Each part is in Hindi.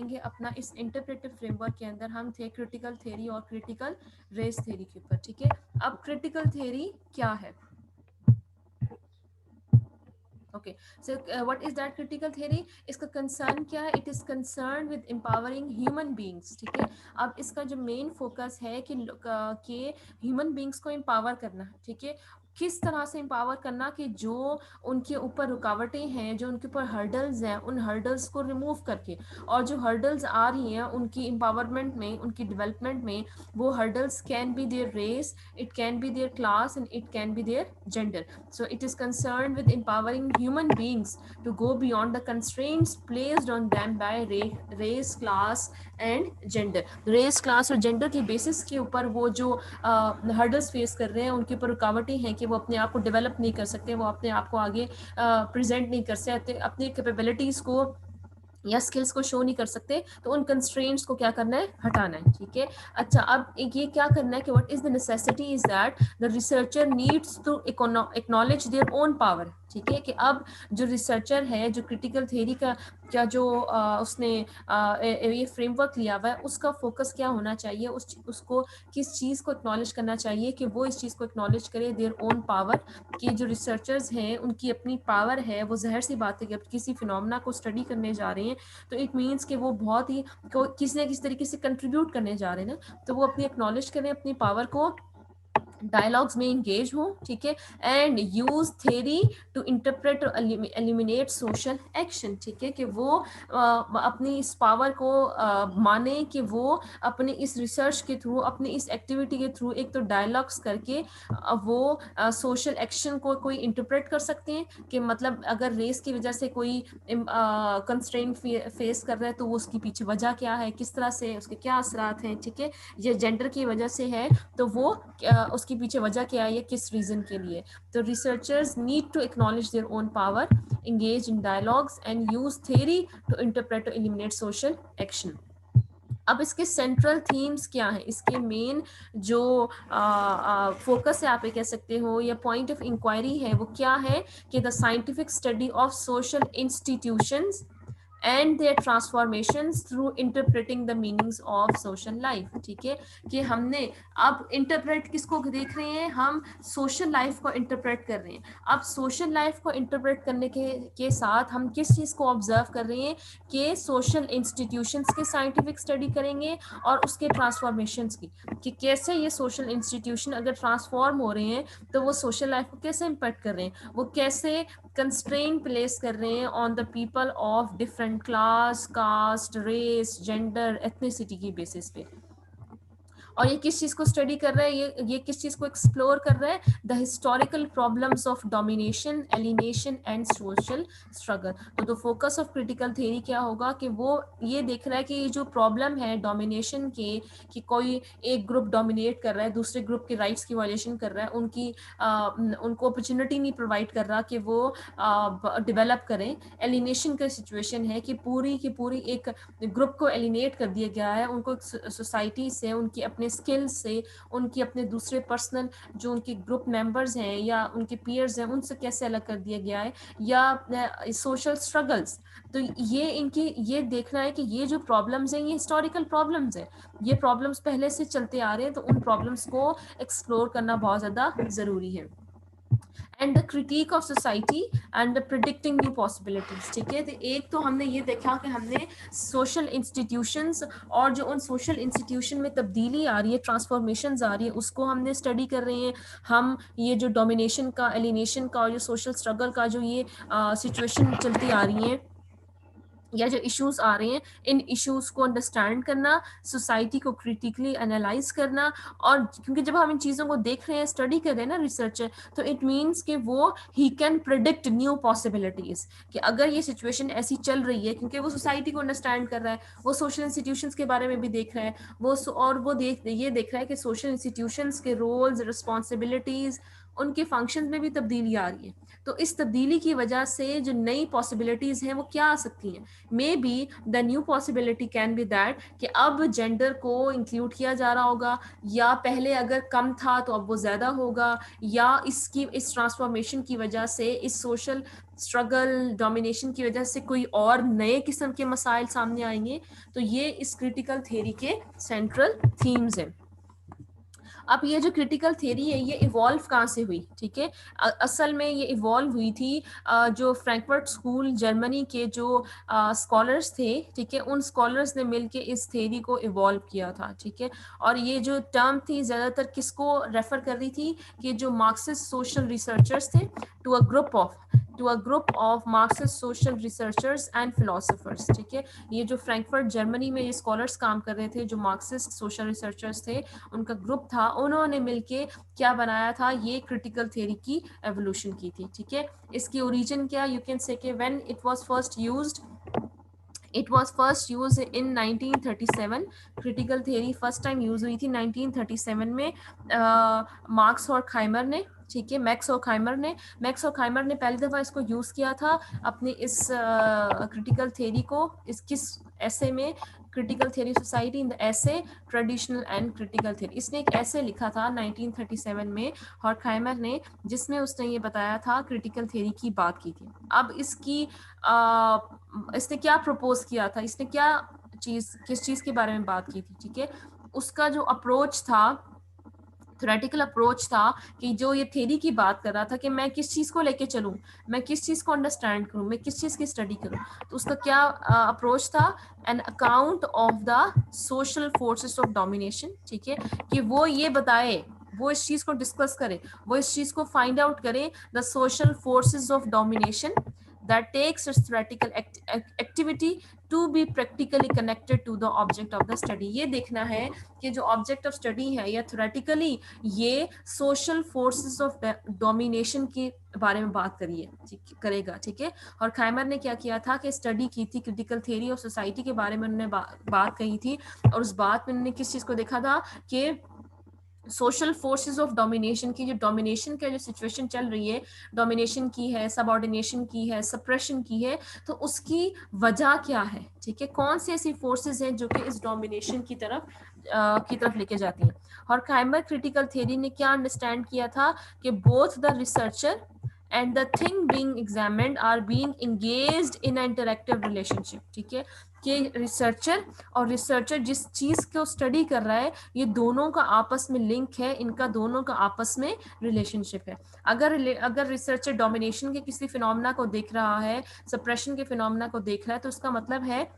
अपना इस इंटरप्रेटिव फ्रेमवर्क के अंदर हम थे क्रिटिकल थ्योरी और क्रिटिकल रेस थ्योरी के ऊपर, ठीक है। अब क्रिटिकल थ्योरी क्या है? Okay, so what is that critical theory? इसका कंसर्न क्या है? It is concern with empowering human beings, ठीक है। अब इसका जो मेन फोकस है कि ह्यूमन बींग्स को एम्पावर करना, ठीक है। किस तरह से एम्पावर करना कि जो उनके ऊपर रुकावटें हैं, जो उनके ऊपर हर्डल्स हैं, उन हर्डल्स को रिमूव करके, और जो हर्डल्स आ रही हैं उनकी एम्पावरमेंट में, उनकी डेवलपमेंट में, वो hurdles can be there race, it can be their class, and it can be their gender. So it is concerned with empowering human beings to go beyond the constraints placed on them by race, class and gender. Race, class और gender के basis के ऊपर वो जो hurdles face कर रहे हैं, उनके ऊपर रुकावटें हैं कि वो अपने आप को डेवलप नहीं कर सकते, वो अपने आप को आगे प्रेजेंट नहीं कर सकते, अपनी कैपेबिलिटीज़ को या स्किल्स को शो नहीं कर सकते, तो उन कंस्ट्रेंट्स को क्या करना है? हटाना है, ठीक है। अच्छा, अब एक ये क्या करना है कि what is the necessity is that the researcher needs to acknowledge their own power, ठीक है। कि अब जो रिसर्चर है, जो क्रिटिकल थ्योरी का क्या जो उसने ये फ्रेमवर्क लिया हुआ है, उसका फोकस क्या होना चाहिए? उसको किस चीज़ को एक्नॉलेज करना चाहिए? कि वो इस चीज़ को एक्नॉलेज करे, देयर ओन पावर, कि जो रिसर्चर्स हैं उनकी अपनी पावर है। वो ज़ाहिर सी बात है कि अब किसी फिनोमेना को स्टडी करने जा रहे हैं तो इट मीन्स कि वो बहुत ही किसी न किसी तरीके से कंट्रीब्यूट करने जा रहे हैं ना, तो वो अपनी एक्नॉलेज करें अपनी पावर को, डायलॉग्स में इंगेज हो, ठीक है। And use theory to interpret और एलिमिनेट सोशल एक्शन, ठीक है। कि वो अपनी इस पावर को माने कि वो अपने इस रिसर्च के थ्रू, अपनी इस एक्टिविटी के थ्रू एक तो डायलॉग्स करके वो सोशल एक्शन को कोई इंटरप्रेट कर सकते हैं। कि मतलब अगर रेस की वजह से कोई कंस्ट्रेंट फेस कर रहा है तो वो उसकी पीछे वजह क्या है, किस तरह से उसके क्या असरात हैं, ठीक है। ये जेंडर की वजह से है तो वो उसके पीछे वजह क्या है, या किस रीजन के लिए। तो researchers need to acknowledge their own power, engage in dialogues and use theory to interpret or eliminate social action. अब इसके सेंट्रल थीम्स क्या हैं? इसके मेन जो फोकस है, आप ये कह सकते हो, या पॉइंट ऑफ इंक्वायरी है, वो क्या है? कि the scientific study of social institutions and their transformations through interpreting the meanings of social life, ठीक है। कि हमने अब इंटरप्रेट किसको देख रहे हैं? हम सोशल लाइफ को इंटरप्रेट कर रहे हैं। अब सोशल लाइफ को इंटरप्रेट करने के साथ हम किस चीज़ को ऑब्जर्व कर रहे हैं? कि सोशल इंस्टीट्यूशंस की साइंटिफिक स्टडी करेंगे और उसके ट्रांसफॉर्मेशंस की, कि कैसे ये सोशल इंस्टीट्यूशन अगर ट्रांसफॉर्म हो रहे हैं तो वो सोशल लाइफ को कैसे इम्पैक्ट कर रहे हैं, वो कैसे कंस्ट्रेंट प्लेस कर रहे हैं on the people of different class, caste, race, gender, ethnicity की बेसिस पे। और ये किस चीज़ को स्टडी कर रहा है? ये किस चीज़ को एक्सप्लोर कर रहा है? The historical problems of domination, alienation and social struggle. तो the focus of critical theory क्या होगा? कि वो ये देख रहा है कि ये जो प्रॉब्लम है डोमिनेशन के, कि कोई एक ग्रुप डोमिनेट कर रहा है, दूसरे ग्रुप के राइट्स की वायलेशन कर रहा है, उनको अपॉर्चुनिटी नहीं प्रोवाइड कर रहा कि वो डेवलप करें। एलिनेशन का सिचुएशन है कि पूरी की पूरी एक ग्रुप को एलिनेट कर दिया गया है, उनको सोसाइटी से, उनकी अपने स्किल्स से, उनकी अपने दूसरे पर्सनल जो उनके ग्रुप मेंबर्स हैं या उनके पीयर्स हैं, उनसे कैसे अलग कर दिया गया है, या सोशल स्ट्रगल्स। तो ये देखना है कि ये जो प्रॉब्लम्स हैं ये हिस्टोरिकल प्रॉब्लम्स हैं, ये प्रॉब्लम्स पहले से चलते आ रहे हैं, तो उन प्रॉब्लम्स को एक्सप्लोर करना बहुत ज़्यादा ज़रूरी है। And the critic of society and the predicting new possibilities, ठीक है। तो एक तो हमने ये देखा कि हमने सोशल इंस्टीट्यूशंस और जो उन सोशल इंस्टीट्यूशन में तब्दीली आ रही है, ट्रांसफॉर्मेशंस आ रही है, उसको हमने स्टडी कर रहे हैं। हम ये जो डोमिनेशन का, एलिनेशन का और जो सोशल स्ट्रगल का जो ये सिचुएशन चलती आ रही है या जो इश्यूज आ रहे हैं, इन इश्यूज को अंडरस्टैंड करना, सोसाइटी को क्रिटिकली एनालाइज करना। और क्योंकि जब हम इन चीज़ों को देख रहे हैं, स्टडी कर रहे हैं ना रिसर्चर, तो इट मीन्स कि वो he can predict new possibilities, कि अगर ये सिचुएशन ऐसी चल रही है, क्योंकि वो सोसाइटी को अंडरस्टैंड कर रहा है, वो सोशल इंस्टीट्यूशंस के बारे में भी देख रहा है, वो ये देख रहा है कि सोशल इंस्टीट्यूशंस के रोल्स, रिस्पॉन्सिबिलिटीज़, उनके फंक्शंस में भी तब्दीली आ रही है। तो इस तब्दीली की वजह से जो नई पॉसिबिलिटीज हैं वो क्या आ सकती हैं? May be the new possibility can be that कि अब जेंडर को इंक्लूड किया जा रहा होगा, या पहले अगर कम था तो अब वो ज्यादा होगा, या इस ट्रांसफॉर्मेशन की वजह से, इस सोशल स्ट्रगल डोमिनेशन की वजह से कोई और नए किस्म के मसाइल सामने आएंगे। तो ये इस क्रिटिकल थ्योरी के सेंट्रल थीम्स हैं। अब ये जो क्रिटिकल थ्योरी है ये इवॉल्व कहाँ से हुई? ठीक है, असल में ये इवॉल्व हुई थी जो फ्रैंकफर्ट स्कूल जर्मनी के जो स्कॉलर्स थे, ठीक है, उन स्कॉलर्स ने मिलके इस थ्योरी को इवॉल्व किया था। ठीक है, और ये जो टर्म थी ज़्यादातर किसको रेफर कर रही थी? कि जो मार्क्सिस्ट सोशल रिसर्चर्स थे, to a group of Marxist social researchers and philosophers. ठीक है, ये जो फ्रैंकफर्ट जर्मनी में ये स्कॉलर्स काम कर रहे थे, जो मार्क्सिस्ट सोशल रिसर्चर्स थे, उनका ग्रुप था, उन्होंने मिलके क्या बनाया था? ये क्रिटिकल थ्योरी की एवोल्यूशन की थी। ठीक है, इसकी ओरिजिन क्या? यू कैन से कि when it was first used, it was first use in 1937। Critical theory first time use हुई थी 1937 में मार्क्स और खाइमर ने। ठीक है, मैक्स और खाइमर ने पहली दफ़ा इसको यूज़ किया था अपनी इस क्रिटिकल थ्योरी को, इस किस ऐसे में, critical theory society in the ऐसे ट्रेडिशनल एंड क्रिटिकल थ्योरी। इसने एक ऐसे लिखा था 1937 में हॉर्खहाइमर ने, जिसमें उसने ये बताया था, क्रिटिकल थ्योरी की बात की थी। अब इसने क्या प्रपोज किया था? इसने क्या किस चीज़ के बारे में बात की थी? ठीक है, उसका जो अप्रोच था, थ्योरेटिकल अप्रोच था, कि जो ये थ्योरी की बात कर रहा था कि मैं किस चीज़ को लेके चलूँ, मैं किस चीज़ को अंडरस्टैंड करूँ, मैं किस चीज़ की स्टडी करूँ। तो उसका क्या अप्रोच था? An account of the social forces of domination. ठीक है, कि वो ये बताए, वो इस चीज़ को डिस्कस करे, वो इस चीज़ को फाइंड आउट करे, the social forces of domination that takes its theoretical activity to be practically connected to the object of the study। ये देखना है कि जो ऑब्जेक्ट ऑफ स्टडी है या थ्योरेटिकली ये सोशल फोर्सेस ऑफ डोमिनेशन के बारे में बात करेगा। ठीक है, और खाइमर ने क्या किया था कि स्टडी की थी, क्रिटिकल थ्योरी ऑफ सोसाइटी के बारे में उन्होंने बात कही थी, और उस बात में उन्होंने किस चीज़ को देखा था कि सोशल फोर्सेस ऑफ डोमिनेशन की, जो डोमिनेशन का जो सिचुएशन चल रही है, डोमिनेशन की है, सबऑर्डिनेशन की है, सप्रेशन की है, तो उसकी वजह क्या है? ठीक है, कौन सी ऐसी फोर्सेस हैं जो कि इस डोमिनेशन की तरफ लेके जाती हैं? और खाइमर क्रिटिकल थ्योरी ने क्या अंडरस्टैंड किया था? कि both the researcher and the thing being examined are being engaged in an interactive relationship। ठीक है, कि रिसर्चर जिस चीज़ को स्टडी कर रहा है, ये दोनों का आपस में लिंक है, इनका दोनों का आपस में रिलेशनशिप है। अगर रिसर्चर डोमिनेशन के किसी फिनोमेना को देख रहा है, सप्रेशन के फिनोमेना को देख रहा है, तो उसका मतलब है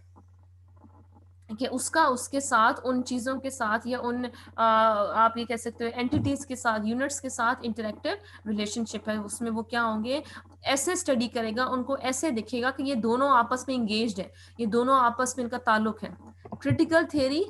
कि उसका उसके साथ, उन चीज़ों के साथ, या उन आप ये कह सकते हो एंटिटीज़ के साथ, यूनिट्स के साथ इंटरेक्टिव रिलेशनशिप है। उसमें वो क्या होंगे? ऐसे स्टडी करेगा, उनको ऐसे दिखेगा कि ये दोनों आपस में इंगेज्ड है, ये दोनों आपस में इनका ताल्लुक है। क्रिटिकल थ्योरी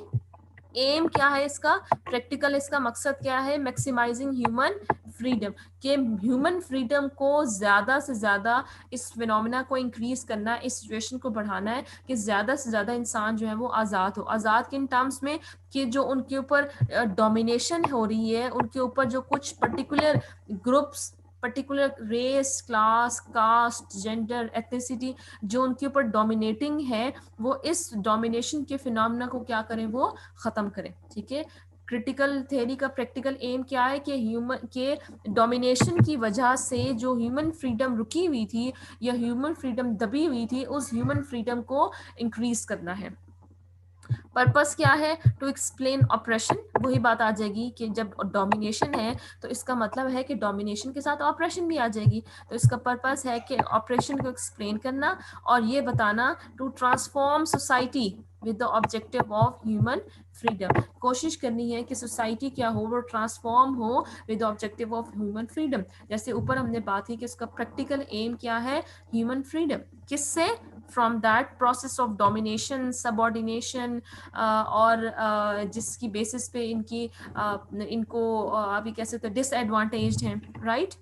एम क्या है इसका? प्रैक्टिकल इसका मकसद क्या है? मैक्सिमाइजिंग ह्यूमन फ्रीडम, के ह्यूमन फ्रीडम को ज़्यादा से ज़्यादा, इस फिनोमेना को इंक्रीज करना, इस सिचुएशन को बढ़ाना है कि ज़्यादा से ज़्यादा इंसान जो है वो आज़ाद हो। आज़ाद किन टर्म्स में? कि जो उनके ऊपर डोमिनेशन हो रही है, उनके ऊपर जो कुछ particular groups, particular race, class, caste, gender, ethnicity जो उनके ऊपर डोमिनेटिंग है, वो इस डोमिनेशन के फिनोमेना को क्या करें? वो ख़त्म करें। ठीक है, क्रिटिकल थ्योरी का प्रैक्टिकल एम क्या है? कि ह्यूमन के डोमिनेशन की वजह से जो ह्यूमन फ्रीडम रुकी हुई थी या ह्यूमन फ्रीडम दबी हुई थी, उस ह्यूमन फ्रीडम को इंक्रीज करना है। पर्पस क्या है? To explain operation. वही बात आ जाएगी कि जब डोमिनेशन है तो इसका मतलब है कि डोमिनेशन के साथ ऑपरेशन भी आ जाएगी। तो इसका पर्पस है कि ऑपरेशन को एक्सप्लेन करना और ये बताना, to transform society with the objective of human freedom. कोशिश करनी है कि सोसाइटी क्या हो? वो ट्रांसफॉर्म हो with objective of human freedom. जैसे ऊपर हमने बात की कि इसका प्रैक्टिकल एम क्या है? Human freedom. किससे? From that process of domination, subordination, और जिसकी बेसिस पे इनको आप ये कह सकते हैं डिसएडवांटेज्ड हैं, राइट।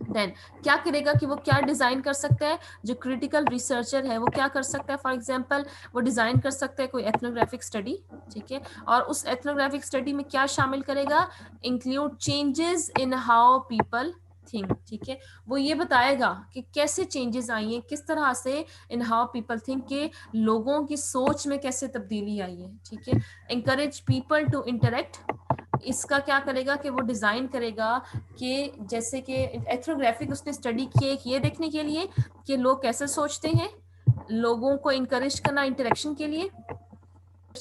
देन क्या करेगा कि वो क्या डिज़ाइन कर सकता है? जो क्रिटिकल रिसर्चर है वो क्या कर सकता है? फॉर एग्जांपल वो डिज़ाइन कर सकता है कोई एथनोग्राफिक स्टडी। ठीक है, और उस एथनोग्राफिक स्टडी में क्या शामिल करेगा? Include changes in how people think, ठीक है, वो ये बताएगा कि कैसे चेंजेस आई हैं, किस तरह से इन हाउ पीपल थिंक, के लोगों की सोच में कैसे तब्दीली आई है, ठीक है। encourage people to interact, इसका क्या करेगा कि वो डिजाइन करेगा कि जैसे कि एथनोग्राफिक उसने स्टडी किए ये देखने के लिए कि लोग कैसे सोचते हैं, लोगों को इंकरेज करना इंटरेक्शन के लिए।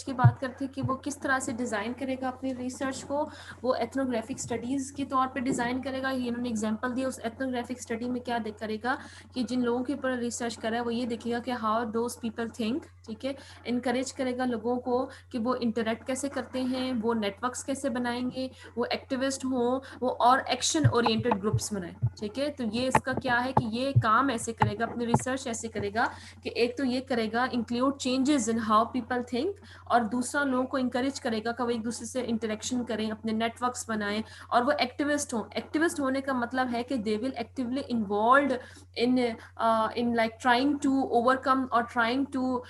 की बात करते हैं कि वो किस तरह से डिज़ाइन करेगा अपनी रिसर्च को, वो एथनोग्राफिक स्टडीज़ के तौर पे डिज़ाइन करेगा। ये इन्होंने एग्जांपल दिया, उस एथनोग्राफिक स्टडी में क्या करेगा कि जिन लोगों के ऊपर रिसर्च कर रहा है वो ये देखेगा कि हाउ दोज पीपल थिंक, ठीक है। इनकरेज करेगा लोगों को कि वो इंटरेक्ट कैसे करते हैं, वो नेटवर्क्स कैसे बनाएंगे, वो एक्टिविस्ट हों, वो और एक्शन ओरिएंटेड ग्रुप्स बनाएं, ठीक है। तो ये इसका क्या है कि ये काम ऐसे करेगा, अपनी रिसर्च ऐसे करेगा कि एक तो ये करेगा include changes in how people think, और दूसरा लोगों को इंकरेज करेगा कि वो एक दूसरे से इंटरेक्शन करें, अपने नेटवर्क्स बनाएं, और वो एक्टिविस्ट हों। एक्टिविस्ट होने का मतलब है कि they will actively involve in in like trying to overcome और trying to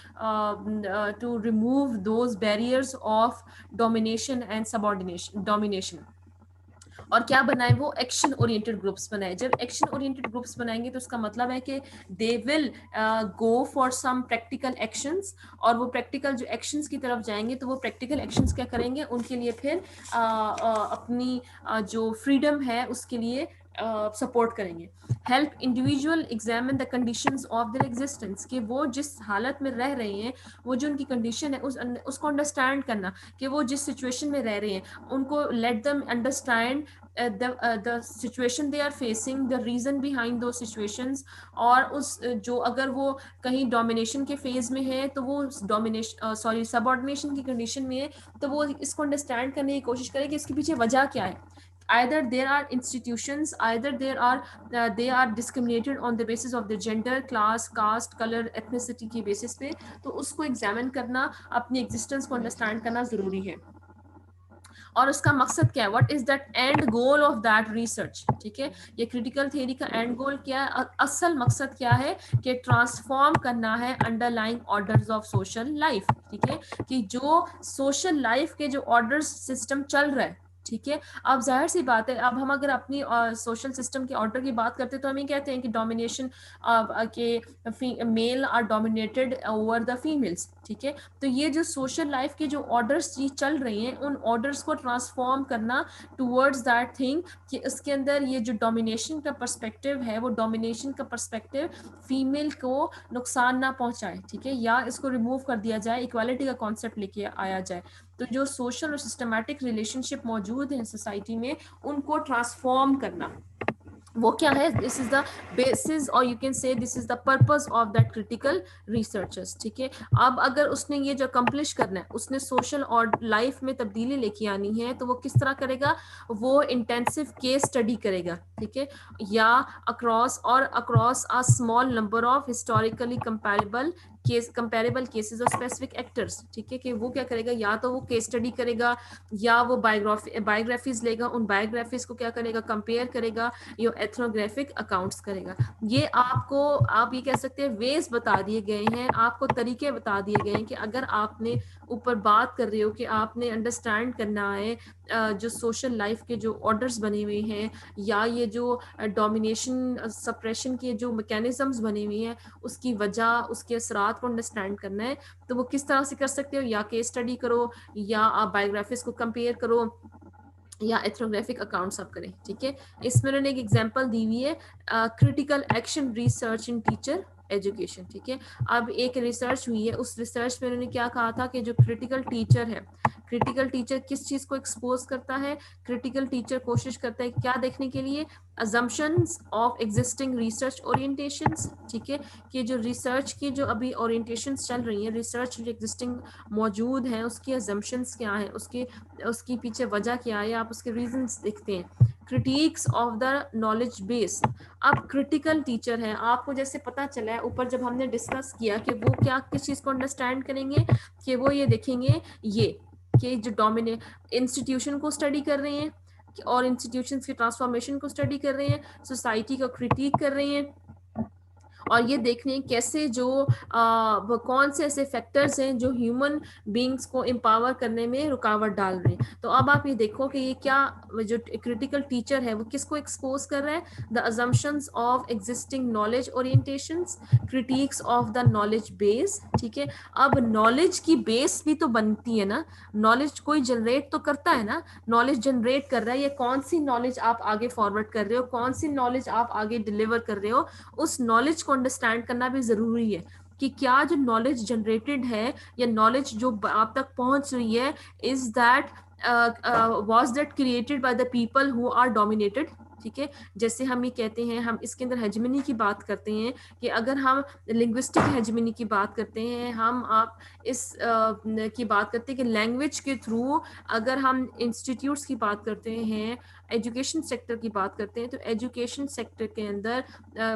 remove those barriers of domination and subordination, domination. और क्या बनाए, वो एक्शन ओरिएंटेड ग्रुप्स बनाए। जब एक्शन ओरिएंटेड ग्रुप्स बनाएंगे तो उसका मतलब है कि they will go for some practical actions, और वो प्रैक्टिकल जो एक्शंस की तरफ जाएंगे तो वो प्रैक्टिकल एक्शंस क्या करेंगे, उनके लिए फिर अपनी जो फ्रीडम है उसके लिए सपोर्ट करेंगे। Help individual examine the conditions of their existence, कि वो जिस हालत में रह रहे हैं, वो जो उनकी कंडीशन है उसको अंडरस्टैंड करना, कि वो जिस सिचुएशन में रह रहे हैं उनको let them understand the situation they are facing, the reason behind those situations, और उस जो अगर वो कहीं डोमिनेशन के फेज में है तो वो डोमिनेशन सबऑर्डिनेशन की कंडीशन में है, तो वो इसको अंडरस्टैंड करने की कोशिश करे कि इसके पीछे वजह क्या है। Either there are institutions, either they are discriminated on the basis of their gender, class, caste, color, ethnicity की basis पे, तो उसको एग्जामिन करना, अपनी एग्जिस्टेंस को अंडरस्टैंड करना जरूरी है। और उसका मकसद क्या है, what is that and goal of that research, ठीक है। ये क्रिटिकल थ्योरी का एंड गोल क्या है, असल मकसद क्या है, कि ट्रांसफॉर्म करना है underlying orders of social life, ठीक है, कि जो सोशल लाइफ के जो ऑर्डर्स सिस्टम चल रहा है, ठीक है। अब जाहिर सी बात है, अब हम अगर अपनी सोशल सिस्टम के ऑर्डर की बात करते हैं तो हम ये कहते हैं कि डोमिनेशन के male are dominated over the females, ठीक है। तो ये जो सोशल लाइफ के जो ऑर्डर्स चल रहे हैं, उन ऑर्डर्स को ट्रांसफॉर्म करना टूवर्ड्स दैट थिंग, कि इसके अंदर ये जो डोमिनेशन का पर्सपेक्टिव है, वो डोमिनेशन का पर्सपेक्टिव फीमेल को नुकसान ना पहुंचाए, ठीक है, या इसको रिमूव कर दिया जाए, इक्वालिटी का कॉन्सेप्ट लेके आया जाए। तो जो सोशल और सिस्टमैटिक रिलेशनशिप मौजूद हैं सोसाइटी में, उनको ट्रांसफॉर्म करना, वो क्या है, दिस इज द बेसिस, और you can say this is the purpose of that critical researchers, ठीक है। अब अगर उसने ये जो अकम्प्लिश करना है, उसने सोशल और लाइफ में तब्दीली लेके आनी है, तो वो किस तरह करेगा, वो इंटेंसिव केस स्टडी करेगा, ठीक है, या across a small number of historically comparable cases और स्पेसिफिक एक्टर्स, ठीक है, कि वो क्या करेगा, या तो वो केस स्टडी करेगा, या वो बायोग्राफीज लेगा, उन बायोग्राफीज को क्या करेगा, कंपेयर करेगा, या एथनोग्राफिक अकाउंट्स करेगा। ये आपको, आप ये कह सकते हैं, वेज बता दिए गए हैं, आपको तरीके बता दिए गए हैं कि अगर आपने ऊपर बात कर रहे हो कि आपने अंडरस्टैंड करना है जो सोशल लाइफ के जो ऑर्डर्स बने हुए हैं, या ये जो डोमिनेशन सप्रेशन के जो मैकेनिज्म्स बने हुए हैं, उसकी वजह, उसके असरात को अंडरस्टैंड करना है, तो वो किस तरह से कर सकते हो, या केस स्टडी करो, या आप बायोग्राफीज को कंपेयर करो, या एथनोग्राफिक अकाउंट्स आप करें, ठीक है। इसमें उन्होंने एक एग्जांपल दी हुई है, क्रिटिकल एक्शन रिसर्च इन टीचर एजुकेशन, ठीक है। अब एक रिसर्च हुई है, उस रिसर्च में उन्होंने क्या कहा था कि जो क्रिटिकल टीचर है, क्रिटिकल टीचर किस चीज को एक्सपोज करता है, क्रिटिकल टीचर कोशिश करता है क्या देखने के लिए, assumptions of existing research orientations, ठीक है, कि जो रिसर्च की जो अभी ओरिएंटेशंस चल रही हैं, रिसर्च जो एग्जिस्टिंग मौजूद हैं, उसकी assumptions क्या है, उसकी पीछे वजह क्या है, आप उसके रीजंस देखते हैं। Critics of the knowledge base, अब क्रिटिकल टीचर है, आपको जैसे पता चला है ऊपर जब हमने डिस्कस किया कि वो क्या किस चीज़ को अंडरस्टैंड करेंगे, कि वो ये देखेंगे ये कि जो डोमिनेट इंस्टीट्यूशन को स्टडी कर रहे हैं, और इंस्टीट्यूशंस के ट्रांसफॉर्मेशन को स्टडी कर रहे हैं, सोसाइटी को क्रिटिक कर रहे हैं, और ये देखने कैसे जो वो कौन से ऐसे फैक्टर्स हैं जो ह्यूमन बींग्स को एम्पावर करने में रुकावट डाल रहे हैं। तो अब आप ये देखो कि ये क्या जो क्रिटिकल टीचर है वो किसको एक्सपोज कर रहा है, the assumptions of existing knowledge orientations, critics of the knowledge base. ठीक है, अब नॉलेज की बेस भी तो बनती है ना, नॉलेज कोई जनरेट तो करता है ना, नॉलेज जनरेट कर रहा है, ये कौन सी नॉलेज आप आगे फॉरवर्ड कर रहे हो, कौन सी नॉलेज आप आगे डिलीवर कर रहे हो, उस नॉलेज को अंडरस्टैंड करना भी जरूरी है कि क्या जो नॉलेज जनरेटेड है या नॉलेज जो आप तक पहुंच रही है, is that was that created by the people who are dominated. ठीक है, जैसे हम ये कहते हैं, हम इसके अंदर हेजमनी की बात करते हैं कि अगर हम लिंग्विस्टिक हेजमनी की बात करते हैं, हम आप इस की बात करते हैं कि लैंग्वेज के थ्रू अगर हम इंस्टीट्यूट्स की बात करते हैं, एजुकेशन सेक्टर की बात करते हैं, तो एजुकेशन सेक्टर के अंदर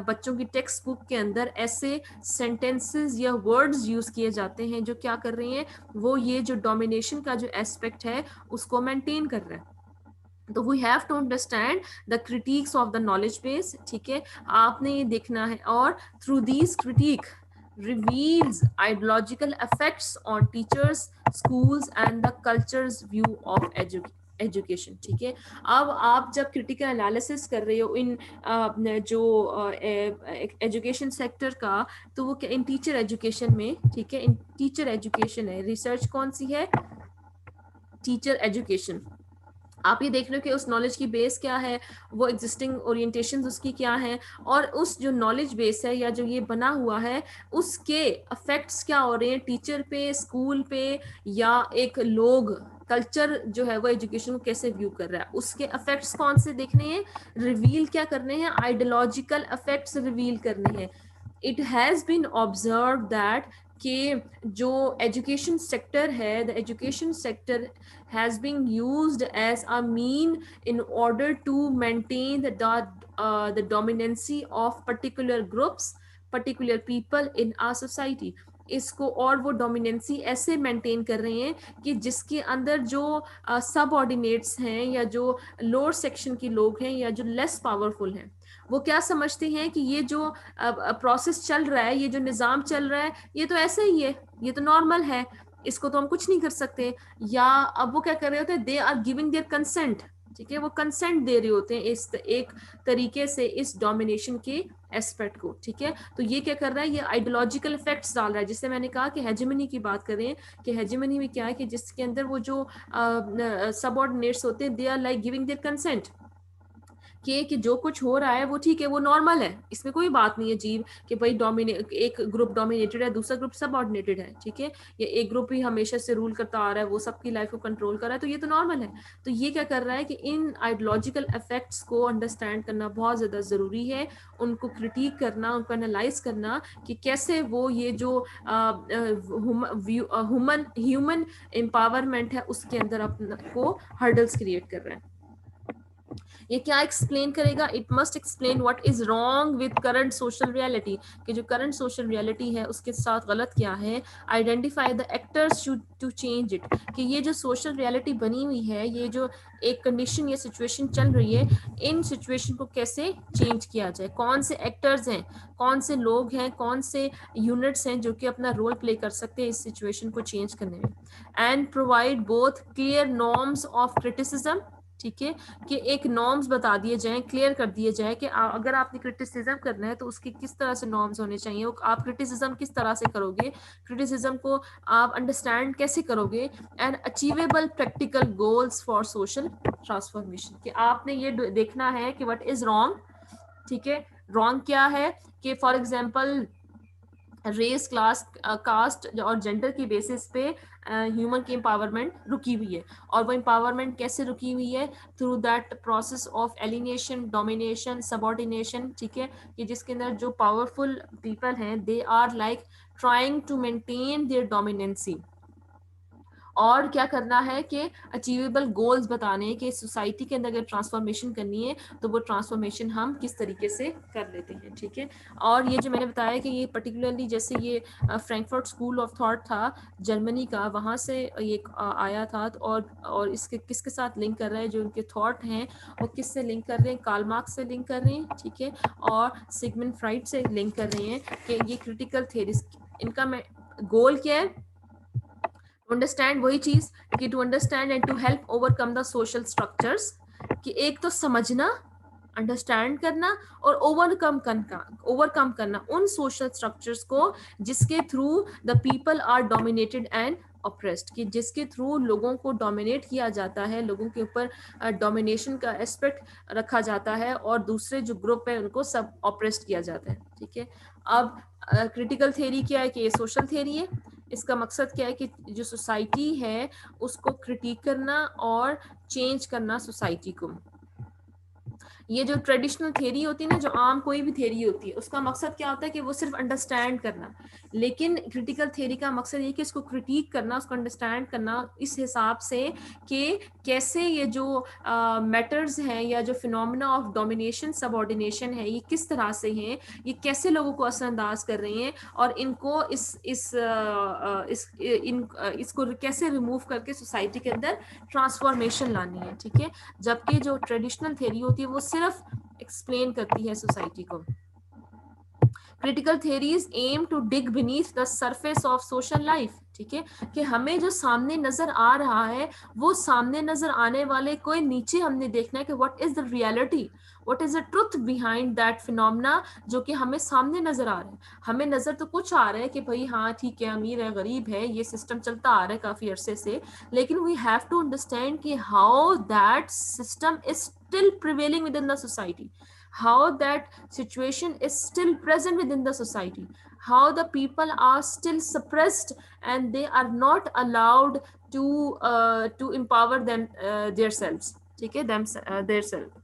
बच्चों की टेक्स्ट बुक के अंदर ऐसे सेंटेंसेस या वर्ड्स यूज किए जाते हैं जो क्या कर रहे हैं, वो ये जो डोमिनेशन का जो एस्पेक्ट है उसको मेंटेन कर रहा है। तो we have to understand the critics of the knowledge base. ठीक है, आपने ये देखना है, और through these critique reveals ideological effects on teachers, schools and the culture's view of education. ठीक है, अब आप जब क्रिटिकल एनालिसिस कर रहे हो इन जो एजुकेशन सेक्टर का, तो वो इन टीचर एजुकेशन में, ठीक है, इन टीचर एजुकेशन है, रिसर्च कौन सी है, टीचर एजुकेशन। आप ये देख रहे हो कि उस नॉलेज की बेस क्या है, वो एग्जिस्टिंग ओरिएंटेशन उसकी क्या है, और उस जो नॉलेज बेस है या जो ये बना हुआ है उसके अफेक्ट्स क्या हो रहे हैं टीचर पे, स्कूल पे, या एक लोग कल्चर जो है वो एजुकेशन को कैसे व्यू कर रहा है, उसके अफेक्ट्स कौन से देखने हैं, रिवील क्या करने हैं, आइडियोलॉजिकल अफेक्ट्स रिवील करने हैं। It has been observe that कि जो एजुकेशन सेक्टर है, the education sector has been used as a mean in order to maintain the dominancy of particular groups, particular people in our society। इसको और वो डोमिनेंसी ऐसे मेंटेन कर रहे हैं कि जिसके अंदर जो सब ऑर्डिनेट्स हैं या जो लोअर सेक्शन के लोग हैं या जो लेस पावरफुल हैं, वो क्या समझते हैं कि ये जो प्रोसेस चल रहा है, ये जो निज़ाम चल रहा है, ये तो ऐसे ही है, ये तो नॉर्मल है, इसको तो हम कुछ नहीं कर सकते। या अब वो क्या कर रहे होते हैं, they are giving their consent. ठीक है, वो कंसेंट दे रहे होते हैं इस एक तरीके से इस डोमिनेशन के एस्पेक्ट को। ठीक है, तो ये क्या कर रहा है, ये आइडियोलॉजिकल इफेक्ट्स डाल रहा है, जिससे मैंने कहा कि हेजेमनी की बात करें कि हेजेमनी में क्या है कि जिसके अंदर वो जो सबऑर्डिनेट्स होते हैं, they are like giving their consent कि जो कुछ हो रहा है वो ठीक है, वो नॉर्मल है, इसमें कोई बात नहीं है जीव कि भाई डोमिनेट, एक ग्रुप डोमिनेटेड है, दूसरा ग्रुप सबऑर्डिनेटेड है। ठीक है, ये एक ग्रुप ही हमेशा से रूल करता आ रहा है, वो सबकी लाइफ को कंट्रोल कर रहा है, तो ये तो नॉर्मल है। तो ये क्या कर रहा है कि इन आइडियोलॉजिकल इफेक्ट्स को अंडरस्टैंड करना बहुत ज़्यादा ज़रूरी है, उनको क्रिटिक करना, उनको एनालाइज करना कि कैसे वो ये जो ह्यूमन एम्पावरमेंट है उसके अंदर अपना को हर्डल्स क्रिएट कर रहे हैं। ये क्या एक्सप्लेन करेगा, it must explain what is wrong with current social reality, कि जो करंट सोशल रियलिटी है उसके साथ गलत क्या है, identify the actors to change it, कि ये जो सोशल रियलिटी बनी हुई है, ये जो एक कंडीशन या सिचुएशन चल रही है, इन सिचुएशन को कैसे चेंज किया जाए, कौन से एक्टर्स हैं, कौन से लोग हैं, कौन से यूनिट्स हैं जो कि अपना रोल प्ले कर सकते हैं इस सिचुएशन को चेंज करने में, and provide both clear norms of criticism. ठीक है, कि एक नॉर्म्स बता दिए जाएं, क्लियर कर दिए जाए कि अगर आपने क्रिटिसिज्म करना है तो उसके किस तरह से नॉर्म्स होने चाहिए, आप क्रिटिसिज्म किस तरह से करोगे, क्रिटिसिज्म को आप अंडरस्टैंड कैसे करोगे, and achievable practical goals for social transformation, कि आपने ये देखना है कि व्हाट इज रॉन्ग। ठीक है, रॉन्ग क्या है कि for example race, class, caste और जेंडर की बेसिस पे ह्यूमन की एम्पावरमेंट रुकी हुई है, और वो एम्पावरमेंट कैसे रुकी हुई है, through that process of alienation, domination, subordination. ठीक है, कि जिसके अंदर जो पावरफुल पीपल हैं, they are like trying to maintain their dominancy, और क्या करना है कि अचीवेबल गोल्स बताने हैं कि सोसाइटी के अंदर अगर ट्रांसफॉर्मेशन करनी है तो वो ट्रांसफॉर्मेशन हम किस तरीके से कर लेते हैं, ठीक है। और ये जो मैंने बताया कि ये पर्टिकुलरली जैसे ये फ्रैंकफर्ट स्कूल ऑफ थॉट था जर्मनी का, वहाँ से ये आया था, और इसके किसके साथ लिंक कर रहे हैं, जो उनके थॉट हैं वो किससे लिंक कर रहे हैं, कार्ल मार्क्स से लिंक कर रहे हैं, ठीक है, और सिगमंड फ्राइड से लिंक कर रहे हैं कि ये क्रिटिकल थेरीज इनका मैं गोल क्या है, टू अंडरस्टैंड, वही चीज कि to understand and to help overcome the social structures, कि एक तो समझना, अंडरस्टैंड करना, और ओवरकम करना उन सोशल स्ट्रक्चर्स को जिसके through the people are dominated and oppressed, कि जिसके थ्रू लोगों को डोमिनेट किया जाता है, लोगों के ऊपर डोमिनेशन का एस्पेक्ट रखा जाता है, और दूसरे जो ग्रुप है उनको सब ऑप्रेस्ड किया जाता है, ठीक है। अब क्रिटिकल थ्योरी क्या है कि ये सोशल थ्योरी है। इसका मकसद क्या है कि जो सोसाइटी है उसको क्रिटिक करना और चेंज करना सोसाइटी को। ये जो ट्रेडिशनल थ्योरी होती है ना, जो आम कोई भी थ्योरी होती है, उसका मकसद क्या होता है कि वो सिर्फ अंडरस्टैंड करना, लेकिन क्रिटिकल थ्योरी का मकसद ये कि इसको क्रिटिक करना, उसको अंडरस्टैंड करना इस हिसाब से कि कैसे ये जो मैटर्स हैं या जो फिनोमेना ऑफ डोमिनेशन सबऑर्डिनेशन है ये किस तरह से हैं, ये कैसे लोगों को असरअंदाज कर रहे हैं, और इनको इसको कैसे रिमूव करके सोसाइटी के अंदर ट्रांसफॉर्मेशन लानी है, ठीक है। जबकि जो ट्रेडिशनल थ्योरी होती है वो सिर्फ एक्सप्लेन करती है सोसाइटी को। Critical theories aim to dig beneath the surface of social life, ठीक है, कि हमें जो सामने नजर आ रहा है वो सामने नजर आने वाले कोई नीचे हमने देखना है कि what is the reality, what is the truth behind that phenomena जो कि हमें सामने नजर आ रहा है। हमें नजर तो कुछ आ रहा है कि भाई हाँ ठीक है, अमीर है गरीब है, ये सिस्टम चलता आ रहा है काफी अरसे से, लेकिन वी हैव टू अंडरस्टैंड कि how that system is still prevailing with in the society, how that situation is still present within the society, how the people are still suppressed and they are not allowed to empower them their selves, ठीक है, them their self,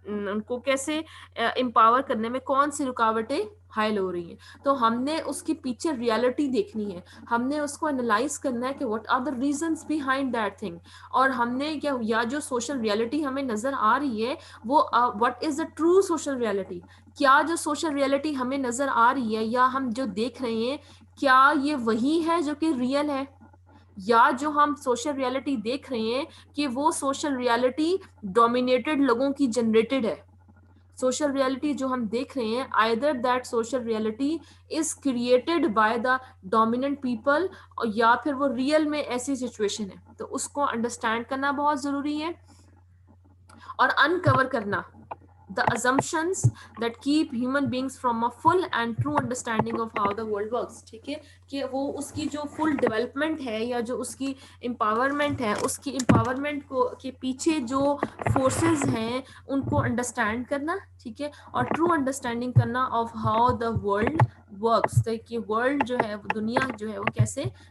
उनको कैसे एम्पावर करने में कौन सी रुकावटें हाइल हो रही हैं। तो हमने उसके पीछे रियलिटी देखनी है, हमने उसको एनालाइज करना है कि what are the reasons behind that thing, और हमने क्या, या जो सोशल रियलिटी हमें नजर आ रही है वो what is the true social reality, क्या जो सोशल रियलिटी हमें नजर आ रही है या हम जो देख रहे हैं क्या ये वही है जो कि रियल है, या जो हम सोशल रियलिटी देख रहे हैं कि वो सोशल रियलिटी डोमिनेटेड लोगों की जनरेटेड है। सोशल रियलिटी जो हम देख रहे हैं either that social reality is created by the dominant people, या फिर वो रियल में ऐसी सिचुएशन है। तो उसको अंडरस्टैंड करना बहुत जरूरी है और अनकवर करना the assumptions that keep human beings from a full and true understanding of how the world works, ठीक है, कि वो उसकी जो फुल डेवलपमेंट है या जो उसकी एम्पावरमेंट है, उसकी एम्पावरमेंट को के पीछे जो फोर्सेस हैं उनको अंडरस्टैंड करना, ठीक है, और ट्रू अंडरस्टैंडिंग करना of how the world works, कि वर्ल्ड जो है, दुनिया जो है वो कैसे